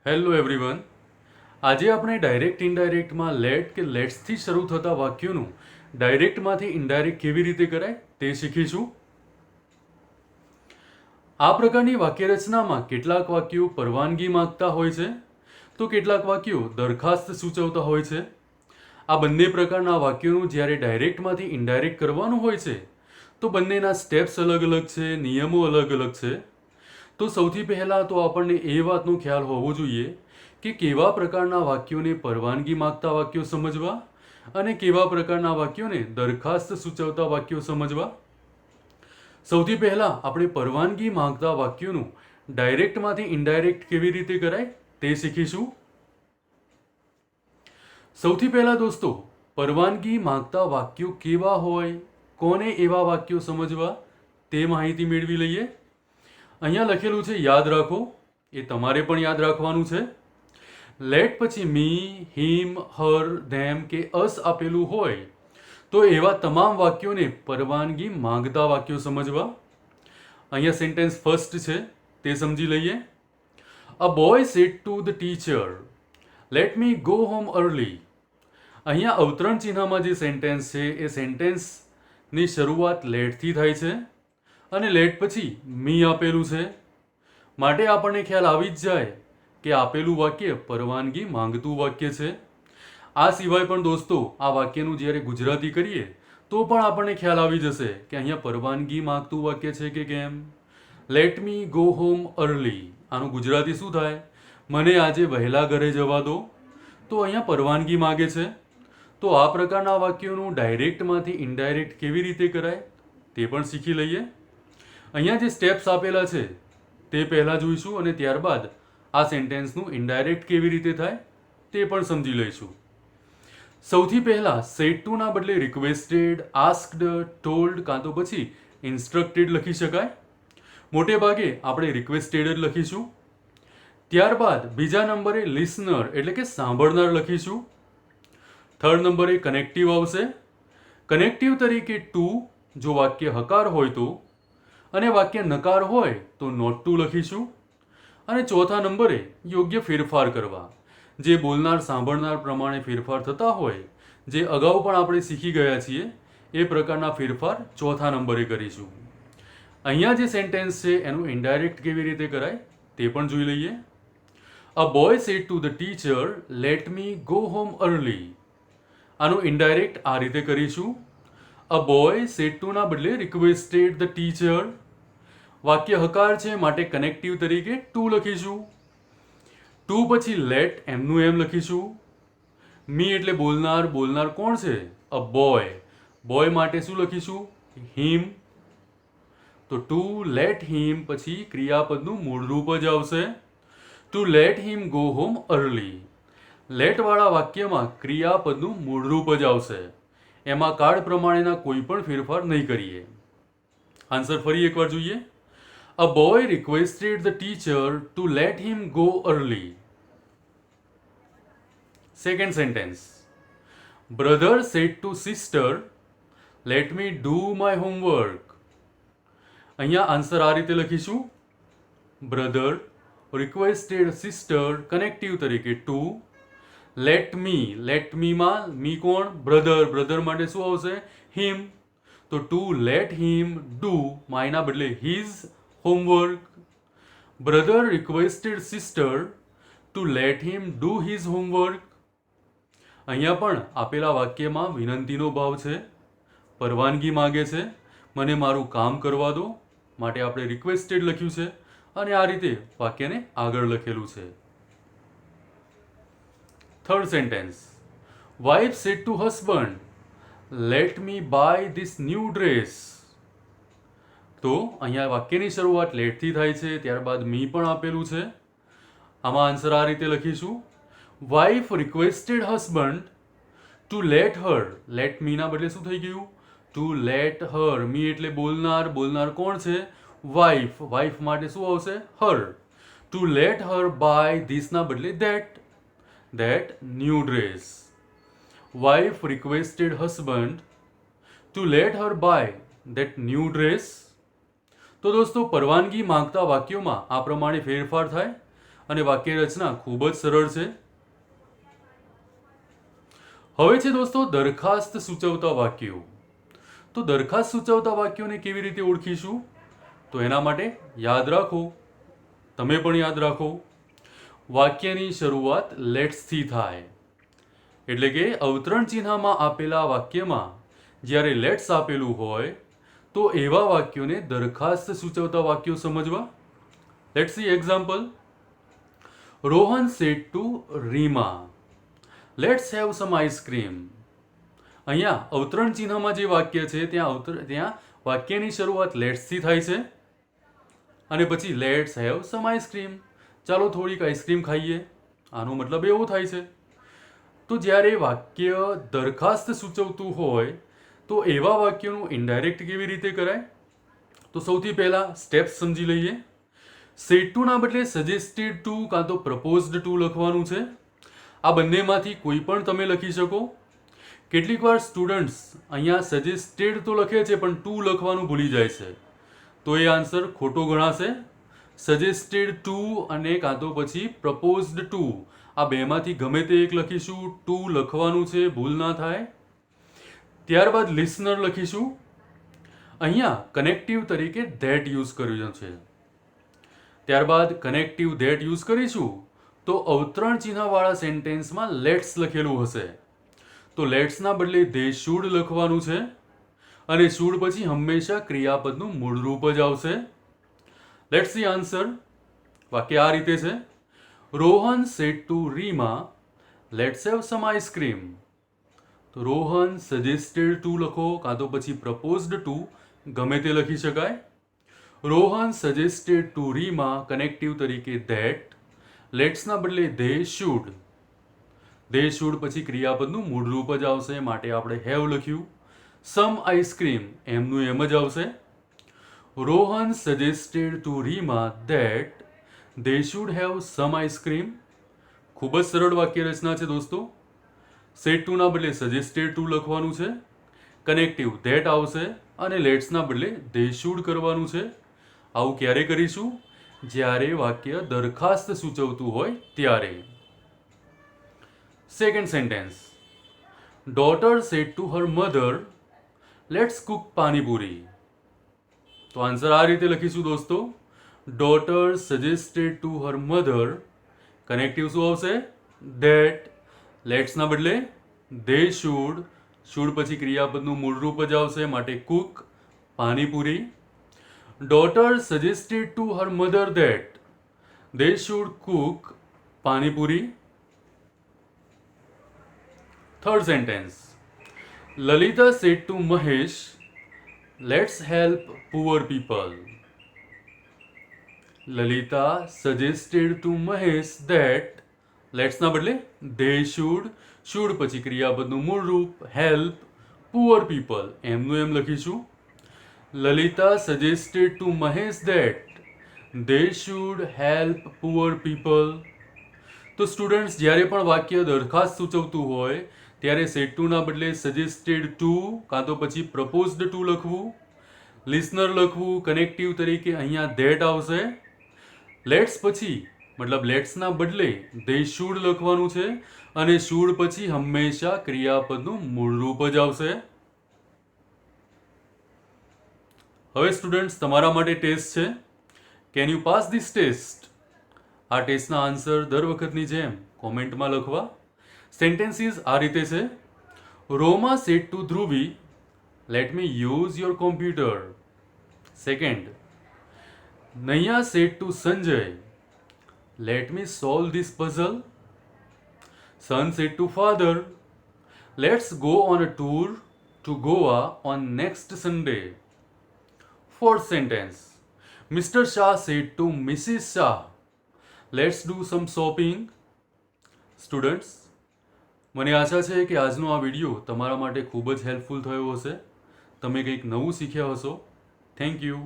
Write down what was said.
Hello everyone. આજે આપણે direct ઇનડાયરેક્ટમાં late કે લેટ્સથી શરૂ થતા વાક્યોનું ડાયરેક્ટમાંથી ઇનડાયરેક્ટ કેવી રીતે કરાય તે શીખીશું. આ પ્રકારની વાક્યરચનામાં કેટલાક વાક્યો પરવાનગી માંગતા હોય છે તો કેટલાક વાક્યો દરખાસ્ત સૂચવતા હોય છે. આ બંને પ્રકારના વાક્યોનું જ્યારે ડાયરેક્ટમાંથી ઇનડાયરેક્ટ કરવાનું હોય છે તો બંનેના સ્ટેપ્સ અલગ અલગ છે, નિયમો અલગ અલગ છે. તો સૌથી પહેલાં તો આપણને એ વાતનો ખ્યાલ હોવો જોઈએ કે કેવા પ્રકારના વાક્યોને પરવાનગી માંગતા વાક્યો સમજવા અને કેવા પ્રકારના વાક્યોને દરખાસ્ત સૂચવતા વાક્યો સમજવા. સૌથી પહેલાં આપણે પરવાનગી માંગતા વાક્યોનું ડાયરેક્ટમાંથી ઇનડાયરેક્ટ કેવી રીતે કરાય તે શીખીશું. સૌથી પહેલાં દોસ્તો, પરવાનગી માંગતા વાક્યો કેવા હોય, કોને એવા વાક્યો સમજવા તે માહિતી મેળવી લઈએ. અહીંયા લખેલું છે, યાદ રાખો, એ તમારે પણ યાદ રાખવાનું છે. લેટ પછી મી, હિમ, હર, ધેમ કે અસ આપેલું હોય તો એવા તમામ વાક્યોને પરવાનગી માંગતા વાક્યો સમજવા. અહીંયા સેન્ટેન્સ ફર્સ્ટ છે તે સમજી લઈએ. A boy said to the teacher, let me go home early. અહીંયા અવતરણ ચિહ્નમાં જે સેન્ટેન્સ છે એ સેન્ટેન્સની શરૂઆત લેટથી થાય છે અને લેટ પછી મી આપેલું છે, માટે આપણને ખ્યાલ આવી જ જાય કે આપેલું વાક્ય પરવાનગી માંગતું વાક્ય છે. આ સિવાય પણ દોસ્તો, આ વાક્યનું જ્યારે ગુજરાતી કરીએ તો પણ આપણને ખ્યાલ આવી જશે કે અહીંયા પરવાનગી માંગતું વાક્ય છે કે કેમ. Let me go home early, આનું ગુજરાતી શું થાય? મને આજે વહેલા ઘરે જવા દો. તો અહીંયા પરવાનગી માગે છે. તો આ પ્રકારના વાક્યોનું ડાયરેક્ટમાંથી ઇનડાયરેક્ટ કેવી રીતે કરાય તે પણ શીખી લઈએ. અહીંયા જે સ્ટેપ્સ આપેલા છે તે પહેલાં જોઈશું અને ત્યારબાદ આ સેન્ટેન્સનું ઇનડાયરેક્ટ કેવી રીતે થાય તે પણ સમજી લઈશું. સૌથી પહેલાં સેડ ટુના બદલે રિક્વેસ્ટેડ, આસ્ક્ડ, ટોલ્ડ કાં તો પછી ઇન્સ્ટ્રક્ટેડ લખી શકાય. મોટે ભાગે આપણે રિક્વેસ્ટેડ જ લખીશું. ત્યારબાદ બીજા નંબરે લિસનર એટલે કે સાંભળનાર લખીશું. થર્ડ નંબરે કનેક્ટિવ આવશે. કનેક્ટિવ તરીકે ટુ જો વાક્ય હકાર હોય તો, અને વાક્ય નકાર હોય તો નોટ ટુ લખીશું. અને ચોથા નંબરે યોગ્ય ફેરફાર કરવા, જે બોલનાર સાંભળનાર પ્રમાણે ફેરફાર થતા હોય, જે અગાઉ પણ આપણે શીખી ગયા છીએ એ પ્રકારના ફેરફાર ચોથા નંબરે કરીશું. અહીંયા જે સેન્ટેન્સ છે એનું ઇનડાયરેક્ટ કેવી રીતે કરાય તે પણ જોઈ લઈએ. A boy said to the teacher, let me go home early. આનું ઇનડાયરેક્ટ આ રીતે કરીશું. અ બોય સેડ ટુના બદલે રિક્વેસ્ટેડ ધ ટીચર. વાક્ય હકાર છે માટે કનેક્ટિવ તરીકે ટુ લખીશું. ટુ પછી લેટ એમનું એમ લખીશું. મી એટલે બોલનાર, બોલનાર કોણ છે? A boy. બોય માટે શું લખીશું? હિમ. તો ટુ લેટ હિમ પછી ક્રિયાપદનું મૂળ રૂપ જ આવશે. To let him go home early. લેટવાળા વાક્યમાં ક્રિયાપદનું મૂળ રૂપ જ આવશે. એમાં કાળ પ્રમાણેના કોઈ પણ ફેરફાર નહીં કરીએ. આન્સર ફરી એકવાર જોઈએ. A boy requested the teacher to let him go early. Second sentence. Brother said to sister, let me do my homework. અહીંયા આન્સર આ રીતે લખીશું. બ્રધર રિક્વેસ્ટેડ સિસ્ટર, કનેક્ટિવ તરીકે ટુ. લેટ મીમાં મી કોણ? બ્રધર. બ્રધર માટે શું આવશે? હિમ. તો ટુ લેટ હિમ ડુ, માયના બદલે his homework. Brother requested sister to let him do his homework. અહીંયા પણ આપેલા વાક્યમાં વિનંતીનો ભાવ છે, પરવાનગી માગે છે, મને મારું કામ કરવા દો, માટે આપણે રિક્વેસ્ટેડ લખ્યું છે અને આ રીતે વાક્યને આગળ લખેલું છે. Third sentence. Wife said to husband, let me buy this new dress. તો અહીંયા વાક્યની શરૂઆત લેટથી થાય છે, ત્યારબાદ મી પણ આપેલું છે. આમાં આન્સર આ રીતે લખીશું. Wife requested husband to let her. Let મીના બદલે શું થઈ ગયું? ટુ લેટ હર. મી એટલે બોલનાર, બોલનાર કોણ છે? વાઇફ. વાઇફ માટે શું આવશે? હર. ટુ લેટ હર બાય ધીસના બદલે that new dress. Wife requested husband to let her buy that new dress. તો દોસ્તો, પરવાનગી માંગતા વાક્યોમાં આ પ્રમાણે ફેરફાર થાય અને વાક્ય રચના ખૂબ જ સરળ છે. હવે છે દોસ્તો દરખાસ્ત સૂચવતા વાક્યો. તો દરખાસ્ત સૂચવતા વાક્યોને કેવી રીતે ઓળખીશું? તો એના માટે યાદ રાખો, તમે પણ યાદ રાખો, વાક્યની શરૂઆત લેટ્સ થી થાય. એટલે કે અવતરણ ચિહ્નમાં આપેલા વાક્યમાં જ્યારે લેટ્સ આપેલું હોય તો એવા વાક્યોને દરખાસ્ત સૂચવતા વાક્યો સમજવા. Let's see example. Rohan said to Reema, let's have some ice cream. અહીંયા અવતરણ ચિહ્નમાં જે વાક્ય છે ત્યાં વાક્યની શરૂઆત લેટ્સ થી થાય છે અને પછી લેટ્સ હેવ સમ આઈસ્ક્રીમ, ચાલો થોડીક આઈસ્ક્રીમ ખાઈએ. આનો મતલબ એવો થાય છે. તો જ્યારે વાક્ય દરખાસ્ત સૂચવતું હોય તો એવા વાક્યોનું ઇનડાયરેક્ટ કેવી રીતે કરાય? તો સૌથી પહેલા સ્ટેપ્સ સમજી લઈએ. સેડ ટુના બદલે સજેસ્ટેડ ટુ કાં તો પ્રપોઝડ ટુ લખવાનું છે. આ બંનેમાંથી કોઈ પણ તમે લખી શકો. કેટલીક વાર સ્ટુડન્ટ્સ અહીંયા સજેસ્ટેડ તો લખે છે પણ ટુ લખવાનું ભૂલી જાય છે, તો એ આન્સર ખોટો ગણાશે. સજેસ્ટેડ ટુ અને કાં તો પછી પ્રપોઝડ ટુ, આ બેમાંથી ગમે તે એક લખીશું. ટુ લખવાનું છે, ભૂલ ના થાય. ત્યારબાદ લિસનર લખીશું. અહીંયા કનેક્ટિવ તરીકે ધેટ યુઝ કર્યું છે. ત્યારબાદ કનેક્ટિવ ધેટ યુઝ કરીશું તો અવતરણ ચિહ્નવાળા સેન્ટેન્સમાં લેટ્સ લખેલું હશે, તો લેટ્સના બદલે ધે શુડ લખવાનું છે અને શુડ પછી હંમેશા ક્રિયાપદનું મૂળરૂપ જ આવશે. Let's see answer. વાક્ય આ રીતે છે. Rohan said to Reema, let's have some ice cream. તો રોહન સજેસ્ટેડ ટુ લખો કાં તો પછી પ્રપોઝડ ટુ, ગમે તે લખી શકાય. Rohan suggested to Reema, connective તરીકે ધેટ, લેટ્સના બદલે ધે શુડ. ધે શુડ પછી ક્રિયાપદનું મૂળરૂપ જ આવશે, માટે આપણે હેવ લખ્યું. સમ આઈસ્ક્રીમ એમનું એમ જ આવશે. Rohan suggested to Reema that they should have some ice cream. ખૂબ જ સરળ વાક્ય રચના છે દોસ્તો. સેડ ટુના બદલે સજેસ્ટેડ ટુ લખવાનું છે, કનેક્ટિવ ધેટ આવશે અને લેટ્સના બદલે ધે શુડ કરવાનું છે. આવું ક્યારે કરીશું? જ્યારે વાક્ય દરખાસ્ત સૂચવતું હોય ત્યારે. Second sentence. Daughter said to her mother, let's Cook panipuri. તો આન્સર આ રીતે લખીશું દોસ્તો. Daughter suggested to her mother, connective શું આવશે? ધેટ. લેટ્સના બદલે ધે શુડ, શુડ પછી ક્રિયાપદનું મૂળરૂપ જ આવશે, માટે cook panipuri. Daughter suggested to her mother that they should cook panipuri. Third sentence. Lalita said to Mahesh, let's help poor people. Lalita suggested to Mahesh that, લેટ્સના બદલે ધે શુડ, શુડ પછી ક્રિયાપદનું મૂળરૂપ હેલ્પ, પુઅર પીપલ એમનું એમ લખીશું. Lalita suggested to Mahesh that they should help poor people. તો students જ્યારે પણ વાક્ય દરખાસ્ત સૂચવતું હોય ત્યારે સેડ ટુના બદલે સજેસ્ટેડ ટુ કાં તો પછી પ્રપોઝડ ટુ લખવું, લિસનર લખવું, કનેક્ટિવ તરીકે અહીંયા ધેટ આવશે. લેટ્સ પછી મતલબ લેટ્સના બદલે ધે શુડ લખવાનું છે અને શુડ પછી હંમેશા ક્રિયાપદનું મૂળરૂપ જ આવશે. હવે સ્ટુડન્ટ્સ તમારા માટે ટેસ્ટ છે. Can you pass this test? આ ટેસ્ટના આન્સર દર વખતની જેમ કોમેન્ટમાં લખવા. સેન્ટેન્સીસ આ રીતે છે. Roma said to Dhruvi, let me use your computer. Second. Naiya said to Sanjay, let me solve this puzzle. Son said to father, let's go on a tour to Goa on next Sunday. Fourth sentence. Mr. Shah said to Mrs. Shah, let's do some shopping. Students, મને આશા છે કે આજનો આ video તમારા માટે ખૂબ જ helpful થયો હશે. તમે કંઈક નવું શીખ્યા હશો. Thank you.